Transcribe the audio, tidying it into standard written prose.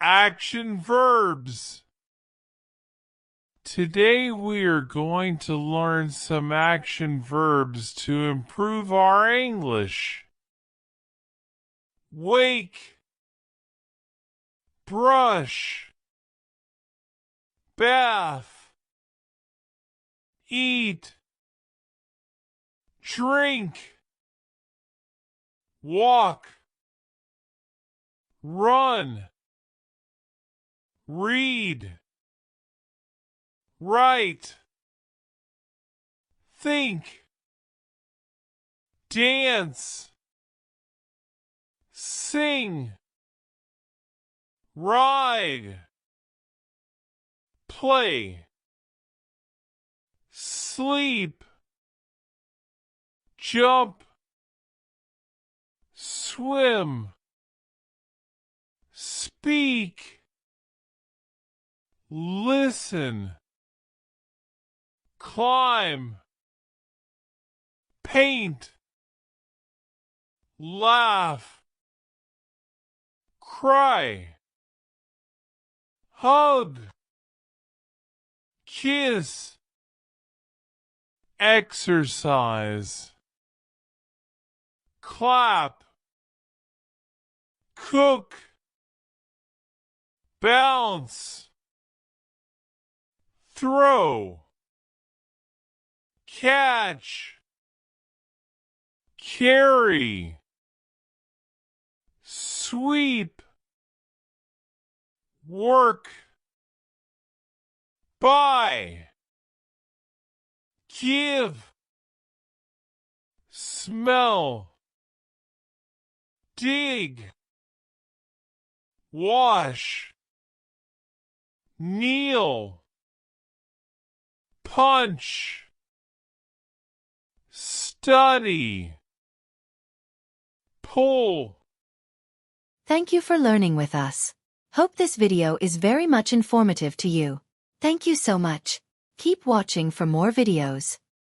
Action verbs. Today we are going to learn some action verbs to improve our English. Wake, brush, bath, eat, drink, walk, run, read, write, think, dance, sing, ride, play, sleep, jump, swim, speak, listen, climb, paint, laugh, cry, hug, kiss, exercise, clap, cook, bounce, throw, catch, carry, sweep, work, buy, give, smell, dig, wash, kneel, punch, study, pull. Thank you for learning with us. Hope this video is very much informative to you. Thank you so much. Keep watching for more videos.